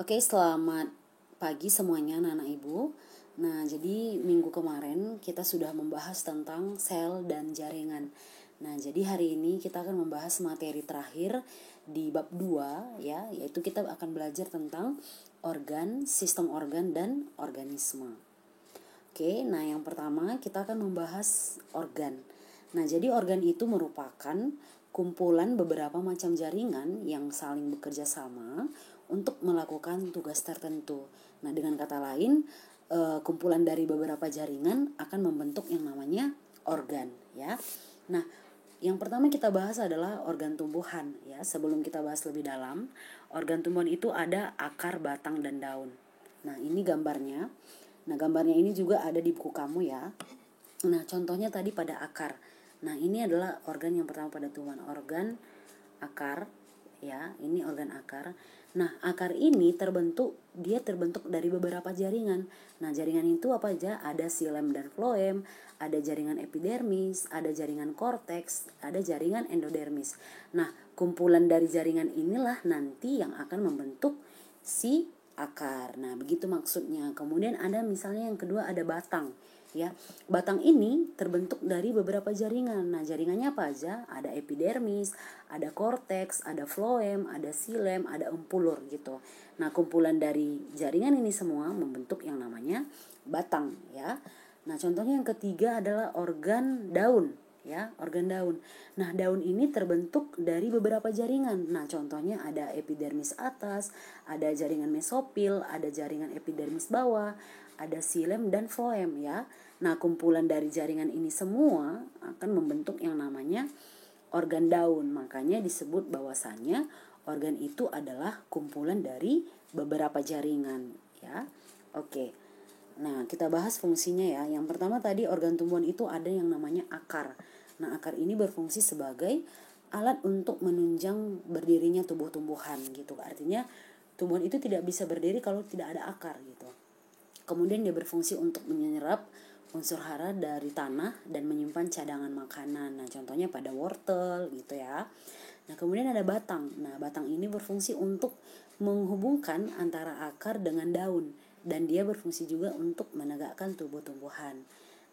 Oke, selamat pagi semuanya anak-anak ibu. Nah, jadi minggu kemarin kita sudah membahas tentang sel dan jaringan. Nah, jadi hari ini kita akan membahas materi terakhir di bab 2 ya, yaitu kita akan belajar tentang organ, sistem organ dan organisme. Oke, nah yang pertama kita akan membahas organ. Nah, jadi organ itu merupakan kumpulan beberapa macam jaringan yang saling bekerja sama untuk melakukan tugas tertentu. Nah, dengan kata lain, kumpulan dari beberapa jaringan akan membentuk yang namanya organ, ya. Nah, yang pertama kita bahas adalah organ tumbuhan, ya. Sebelum kita bahas lebih dalam, organ tumbuhan itu ada akar, batang, dan daun. Nah, ini gambarnya. Nah, gambarnya ini juga ada di buku kamu ya. Nah, contohnya tadi pada akar. Nah, ini adalah organ yang pertama pada tumbuhan, organ akar ya. Ini organ akar. Nah, akar ini dia terbentuk dari beberapa jaringan. Nah, jaringan itu apa aja? Ada xilem dan floem, ada jaringan epidermis, ada jaringan korteks, ada jaringan endodermis. Nah, kumpulan dari jaringan inilah nanti yang akan membentuk si akar. Nah, begitu maksudnya. Kemudian ada misalnya yang kedua ada batang. Ya, batang ini terbentuk dari beberapa jaringan. Nah, jaringannya apa aja? Ada epidermis, ada korteks, ada floem, ada xilem, ada empulur gitu. Nah, kumpulan dari jaringan ini semua membentuk yang namanya batang ya. Nah, contohnya yang ketiga adalah organ daun ya, organ daun. Nah, daun ini terbentuk dari beberapa jaringan. Nah, contohnya ada epidermis atas, ada jaringan mesopil, ada jaringan epidermis bawah, ada xilem dan floem ya. Nah, kumpulan dari jaringan ini semua akan membentuk yang namanya organ daun. Makanya disebut bahwasannya organ itu adalah kumpulan dari beberapa jaringan ya. Oke. Nah, kita bahas fungsinya ya. Yang pertama tadi organ tumbuhan itu ada yang namanya akar. Nah, akar ini berfungsi sebagai alat untuk menunjang berdirinya tumbuh-tumbuhan gitu. Artinya tumbuhan itu tidak bisa berdiri kalau tidak ada akar gitu. Kemudian dia berfungsi untuk menyerap unsur hara dari tanah dan menyimpan cadangan makanan. Nah, contohnya pada wortel gitu ya. Nah, kemudian ada batang. Nah, batang ini berfungsi untuk menghubungkan antara akar dengan daun dan dia berfungsi juga untuk menegakkan tumbuh-tumbuhan.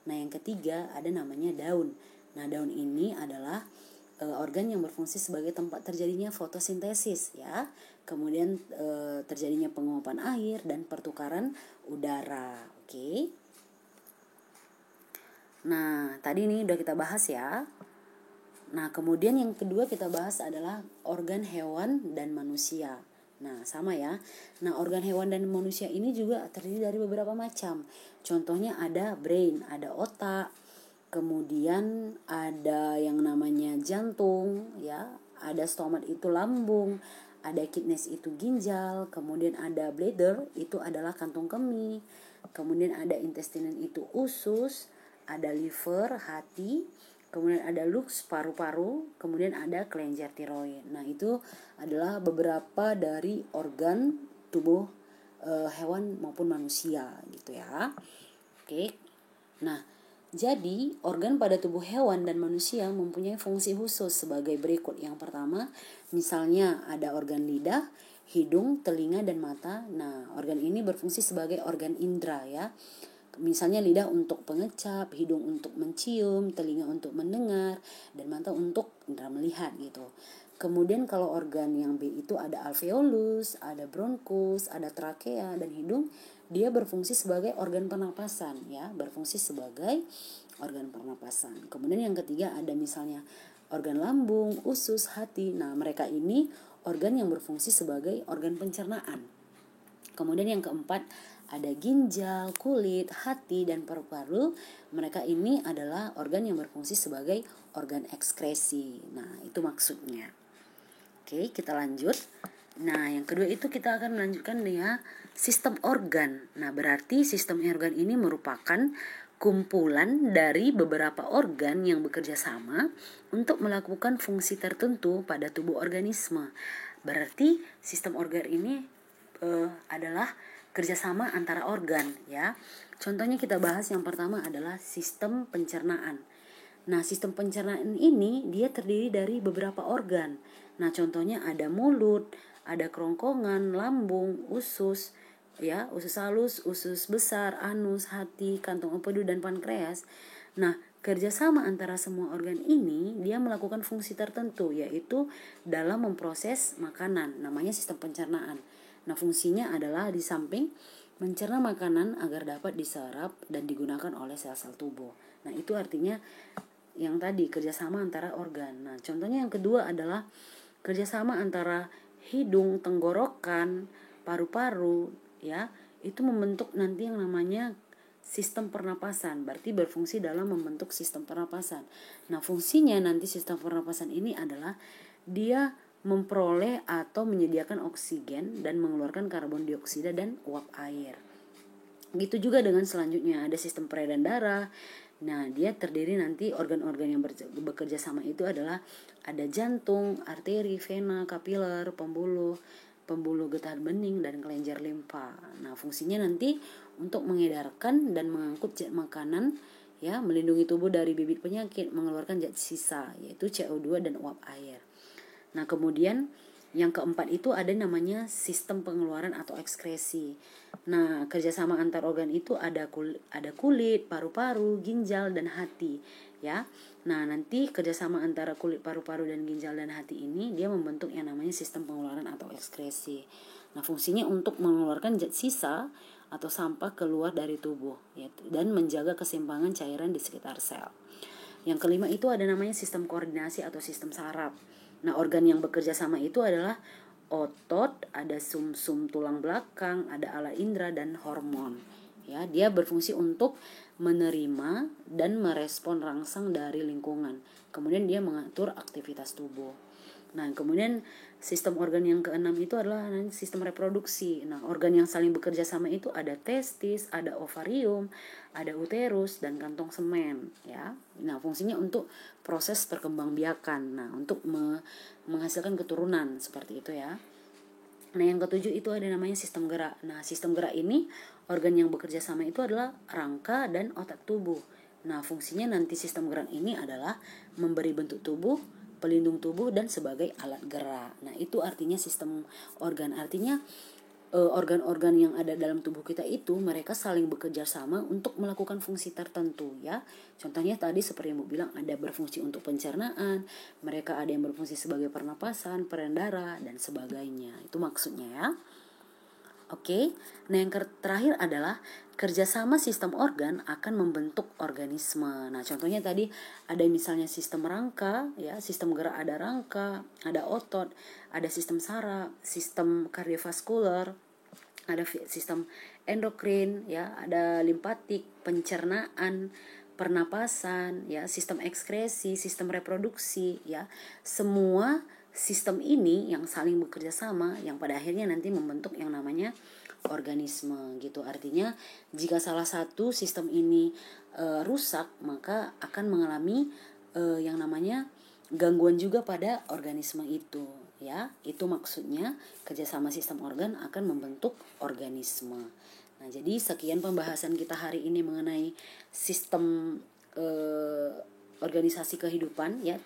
Nah, yang ketiga ada namanya daun. Nah, daun ini adalah organ yang berfungsi sebagai tempat terjadinya fotosintesis ya. Kemudian terjadinya penguapan air dan pertukaran udara. Oke. Nah, tadi ini udah kita bahas ya. Nah, kemudian yang kedua kita bahas adalah organ hewan dan manusia. Nah, sama ya. Nah, organ hewan dan manusia ini juga terdiri dari beberapa macam. Contohnya ada brain, ada otak. Kemudian ada yang namanya jantung ya. Ada stomat itu lambung, ada kidneys itu ginjal, kemudian ada bladder itu adalah kantung kemih. Kemudian ada intestine itu usus, ada liver, hati, kemudian ada lux, paru-paru, kemudian ada kelenjar tiroid. Nah, itu adalah beberapa dari organ tubuh hewan maupun manusia gitu ya. Oke. Nah, jadi organ pada tubuh hewan dan manusia mempunyai fungsi khusus sebagai berikut. Yang pertama, misalnya ada organ lidah, hidung, telinga, dan mata. Nah, organ ini berfungsi sebagai organ indera ya. Misalnya lidah untuk pengecap, hidung untuk mencium, telinga untuk mendengar, dan mata untuk indera melihat gitu. Kemudian kalau organ yang B itu ada alveolus, ada bronkus, ada trakea, dan hidung. Dia berfungsi sebagai organ pernapasan ya, berfungsi sebagai organ pernapasan. Kemudian yang ketiga ada misalnya organ lambung, usus, hati. Nah, mereka ini organ yang berfungsi sebagai organ pencernaan. Kemudian yang keempat ada ginjal, kulit, hati, dan paru-paru. Mereka ini adalah organ yang berfungsi sebagai organ ekskresi. Nah, itu maksudnya. Oke, kita lanjut. Nah, yang kedua itu kita akan melanjutkan ya sistem organ. Nah, berarti sistem organ ini merupakan kumpulan dari beberapa organ yang bekerja sama untuk melakukan fungsi tertentu pada tubuh organisme. Berarti sistem organ ini adalah kerjasama antara organ ya. Contohnya kita bahas yang pertama adalah sistem pencernaan. Nah, sistem pencernaan ini dia terdiri dari beberapa organ. Nah, contohnya ada mulut, ada kerongkongan, lambung, usus, ya, usus halus, usus besar, anus, hati, kantong empedu dan pankreas. Nah, kerjasama antara semua organ ini dia melakukan fungsi tertentu, yaitu dalam memproses makanan, namanya sistem pencernaan. Nah, fungsinya adalah di samping mencerna makanan agar dapat diserap dan digunakan oleh sel-sel tubuh. Nah, itu artinya yang tadi kerjasama antara organ. Nah, contohnya yang kedua adalah kerjasama antara hidung, tenggorokan, paru-paru, ya, itu membentuk nanti yang namanya sistem pernapasan, berarti berfungsi dalam membentuk sistem pernapasan. Nah, fungsinya nanti sistem pernapasan ini adalah dia memperoleh atau menyediakan oksigen dan mengeluarkan karbon dioksida dan uap air. Gitu juga dengan selanjutnya ada sistem peredaran darah. Nah, dia terdiri nanti organ-organ yang bekerja sama itu adalah ada jantung, arteri, vena, kapiler, pembuluh getah bening dan kelenjar limfa. Nah, fungsinya nanti untuk mengedarkan dan mengangkut zat makanan, ya, melindungi tubuh dari bibit penyakit, mengeluarkan zat sisa yaitu CO2 dan uap air. Nah, kemudian yang keempat itu ada namanya sistem pengeluaran atau ekskresi. Nah, kerjasama antar organ itu ada kulit, paru-paru, ginjal, dan hati, ya. Nah, nanti kerjasama antara kulit, paru-paru, dan ginjal dan hati ini dia membentuk yang namanya sistem pengeluaran atau ekskresi. Nah, fungsinya untuk mengeluarkan zat sisa atau sampah keluar dari tubuh, ya, dan menjaga keseimbangan cairan di sekitar sel. Yang kelima itu ada namanya sistem koordinasi atau sistem saraf. Nah, organ yang bekerja sama itu adalah otot, ada sumsum tulang belakang, ada alat indera dan hormon. Ya, dia berfungsi untuk menerima dan merespon rangsang dari lingkungan. Kemudian dia mengatur aktivitas tubuh. Nah, kemudian sistem organ yang keenam itu adalah sistem reproduksi. Nah, organ yang saling bekerja sama itu ada testis, ada ovarium, ada uterus dan kantong semen, ya. Nah, fungsinya untuk proses perkembangbiakan. Nah, untuk menghasilkan keturunan seperti itu, ya. Nah, yang ketujuh itu ada namanya sistem gerak. Nah, sistem gerak ini organ yang bekerja sama itu adalah rangka dan otak tubuh. Nah, fungsinya nanti sistem gerak ini adalah memberi bentuk tubuh, pelindung tubuh, dan sebagai alat gerak. Nah, itu artinya sistem organ. Artinya organ-organ yang ada dalam tubuh kita itu mereka saling bekerja sama untuk melakukan fungsi tertentu, ya. Contohnya tadi seperti yang Bu bilang, ada berfungsi untuk pencernaan, mereka ada yang berfungsi sebagai pernapasan, peredaran darah dan sebagainya. Itu maksudnya, ya. Oke. Nah, yang terakhir adalah kerjasama sistem organ akan membentuk organisme. Nah, contohnya tadi ada misalnya sistem rangka, ya, sistem gerak ada rangka, ada otot, ada sistem saraf, sistem kardiovaskular, ada sistem endokrin, ya, ada limpatik, pencernaan, pernapasan, ya, sistem ekskresi, sistem reproduksi, ya. Semua sistem ini yang saling bekerja sama yang pada akhirnya nanti membentuk yang namanya organisme, gitu. Artinya jika salah satu sistem ini rusak, maka akan mengalami yang namanya gangguan juga pada organisme itu, ya. Itu maksudnya kerjasama sistem organ akan membentuk organisme. Nah, jadi sekian pembahasan kita hari ini mengenai sistem organisasi kehidupan, ya,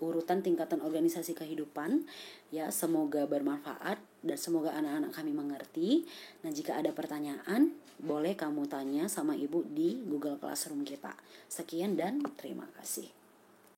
urutan tingkatan organisasi kehidupan, ya. Semoga bermanfaat dan semoga anak-anak kami mengerti. Nah, jika ada pertanyaan boleh kamu tanya sama Ibu di Google Classroom kita. Sekian dan terima kasih.